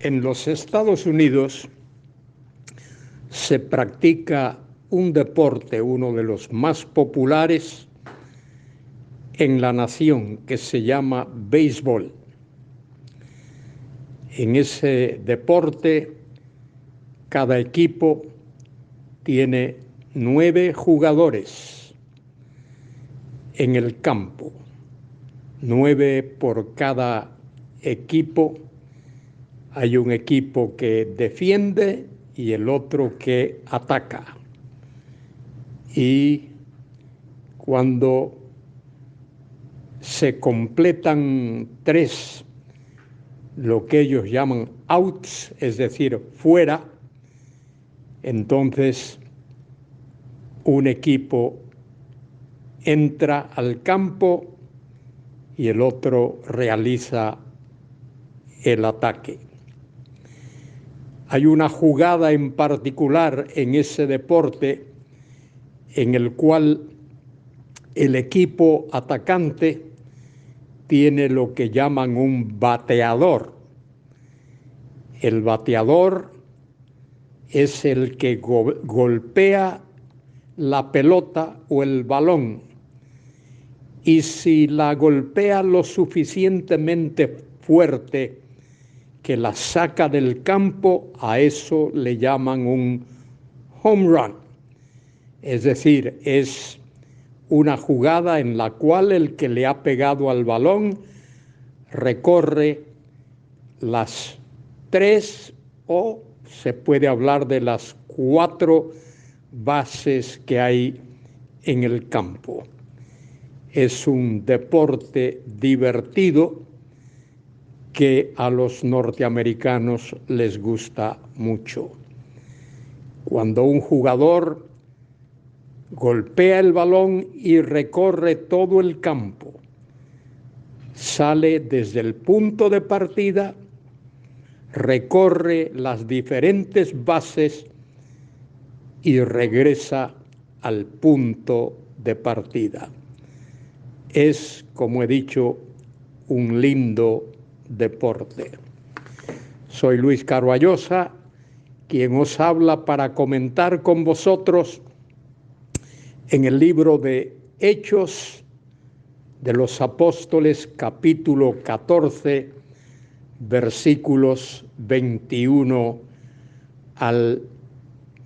En los Estados Unidos se practica un deporte, uno de los más populares en la nación, que se llama béisbol. En ese deporte, cada equipo tiene 9 jugadores en el campo, 9 por cada equipo. Hay un equipo que defiende y el otro que ataca. Y cuando se completan 3, lo que ellos llaman outs, es decir, fuera, entonces un equipo entra al campo y el otro realiza el ataque. Hay una jugada en particular en ese deporte en el cual el equipo atacante tiene lo que llaman un bateador. El bateador es el que golpea la pelota o el balón, y si la golpea lo suficientemente fuerte que la saca del campo, a eso le llaman un home run. Es decir, es una jugada en la cual el que le ha pegado al balón recorre las 3 o se puede hablar de las 4 bases que hay en el campo. Es un deporte divertido que a los norteamericanos les gusta mucho. Cuando un jugador golpea el balón y recorre todo el campo, sale desde el punto de partida, recorre las diferentes bases y regresa al punto de partida. Es, como he dicho, un lindo deporte. Soy Luis Carballosa, quien os habla para comentar con vosotros en el libro de Hechos de los Apóstoles, capítulo 14, versículos 21 al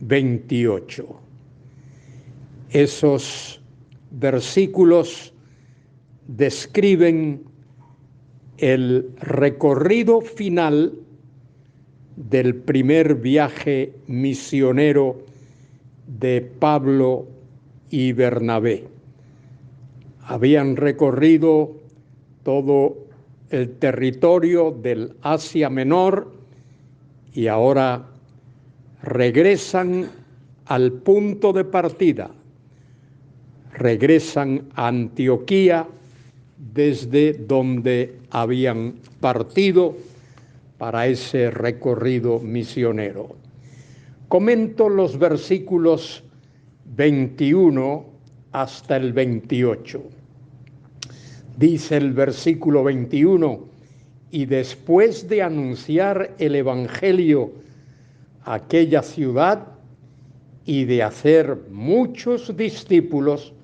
28. Esos versículos describen el recorrido final del primer viaje misionero de Pablo y Bernabé. Habían recorrido todo el territorio del Asia Menor y ahora regresan al punto de partida, regresan a Antioquía, desde donde habían partido para ese recorrido misionero. Comento los versículos 21 hasta el 28. Dice el versículo 21: y después de anunciar el evangelio a aquella ciudad y de hacer muchos discípulos,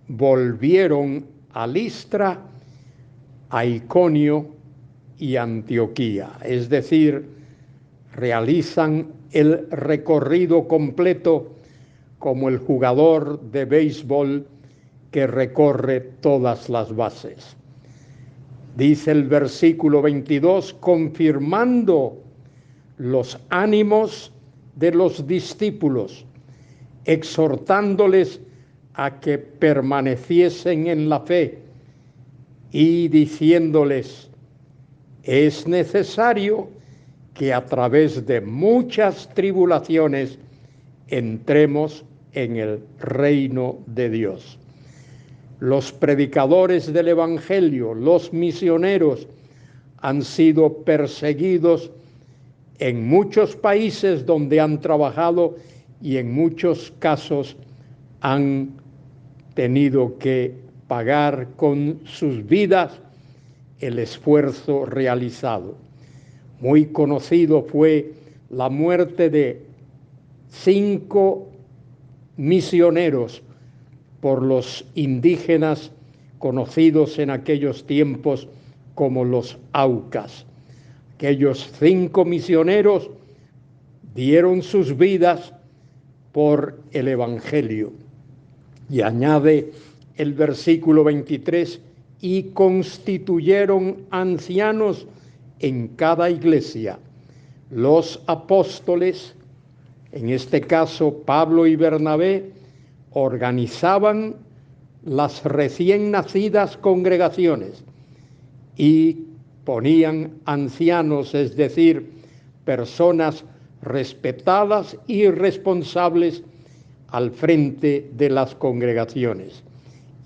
volvieron a Listra, a Iconio y Antioquía. Es decir, realizan el recorrido completo como el jugador de béisbol que recorre todas las bases. Dice el versículo 22, confirmando los ánimos de los discípulos, exhortándoles a que permaneciesen en la fe y diciéndoles: es necesario que a través de muchas tribulaciones entremos en el reino de Dios. Los predicadores del evangelio, los misioneros, han sido perseguidos en muchos países donde han trabajado y en muchos casos han tenido que pagar con sus vidas el esfuerzo realizado. Muy conocido fue la muerte de 5 misioneros por los indígenas conocidos en aquellos tiempos como los Aucas. Aquellos 5 misioneros dieron sus vidas por el Evangelio. Y añade el versículo 23, y constituyeron ancianos en cada iglesia. Los apóstoles, en este caso Pablo y Bernabé, organizaban las recién nacidas congregaciones y ponían ancianos, es decir, personas respetadas y responsables al frente de las congregaciones.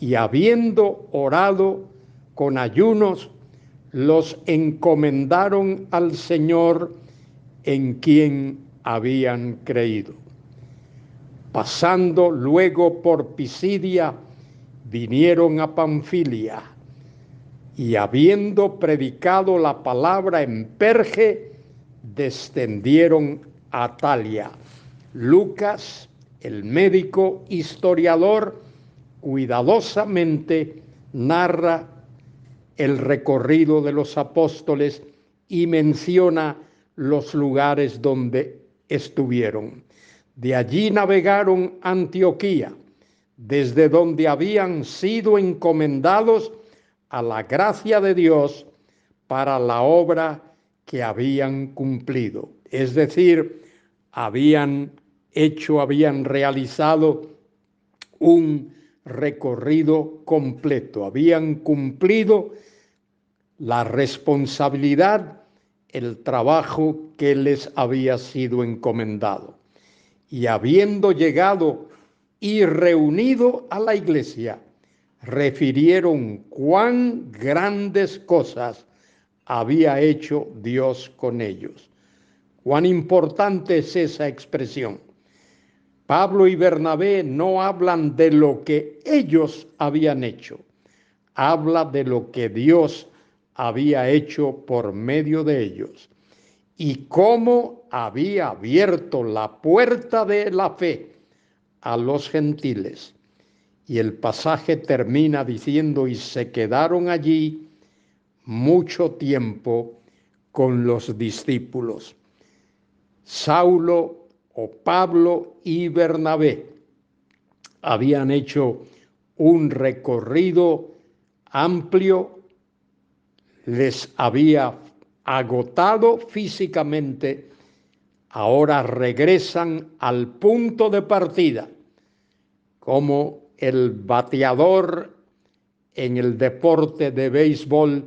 Y habiendo orado con ayunos, los encomendaron al Señor en quien habían creído. Pasando luego por Pisidia, vinieron a Panfilia, y habiendo predicado la palabra en Perge, descendieron a Atalia. Lucas, el médico historiador, cuidadosamente narra el recorrido de los apóstoles y menciona los lugares donde estuvieron. De allí navegaron a Antioquía, desde donde habían sido encomendados a la gracia de Dios para la obra que habían cumplido. Es decir, habían realizado un recorrido completo, habían cumplido la responsabilidad, el trabajo que les había sido encomendado. Y habiendo llegado y reunido a la iglesia, refirieron cuán grandes cosas había hecho Dios con ellos. Cuán importante es esa expresión. Pablo y Bernabé no hablan de lo que ellos habían hecho, habla de lo que Dios había hecho por medio de ellos y cómo había abierto la puerta de la fe a los gentiles. Y el pasaje termina diciendo, y se quedaron allí mucho tiempo con los discípulos. Saulo o Pablo y Bernabé habían hecho un recorrido amplio, les había agotado físicamente, ahora regresan al punto de partida, como el bateador en el deporte de béisbol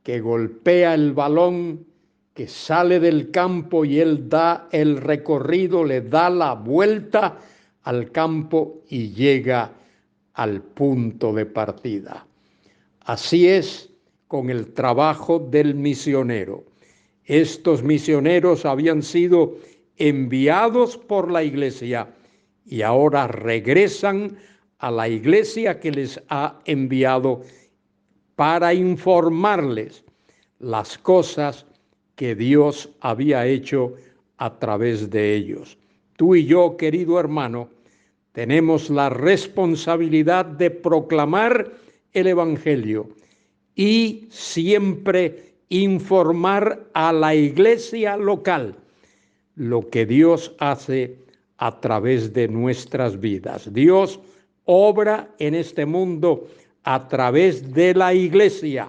que golpea el balón, que sale del campo y él da el recorrido, le da la vuelta al campo y llega al punto de partida. Así es con el trabajo del misionero. Estos misioneros habían sido enviados por la iglesia y ahora regresan a la iglesia que les ha enviado para informarles las cosas que Dios había hecho a través de ellos. Tú y yo, querido hermano, tenemos la responsabilidad de proclamar el Evangelio y siempre informar a la iglesia local lo que Dios hace a través de nuestras vidas. Dios obra en este mundo a través de la iglesia,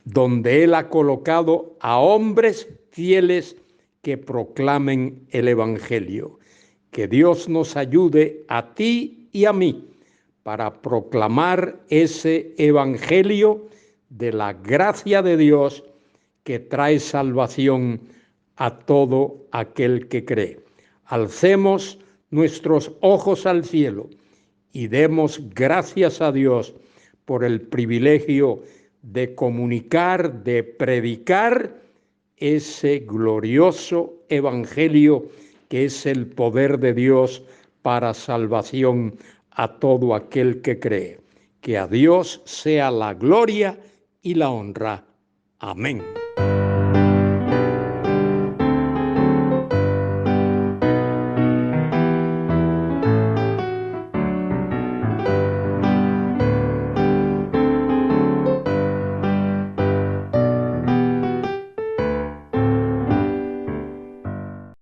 donde Él ha colocado a hombres fieles que proclamen el Evangelio. Que Dios nos ayude a ti y a mí para proclamar ese Evangelio de la gracia de Dios que trae salvación a todo aquel que cree. Alcemos nuestros ojos al cielo y demos gracias a Dios por el privilegio de comunicar, de predicar ese glorioso evangelio que es el poder de Dios para salvación a todo aquel que cree. Que a Dios sea la gloria y la honra. Amén.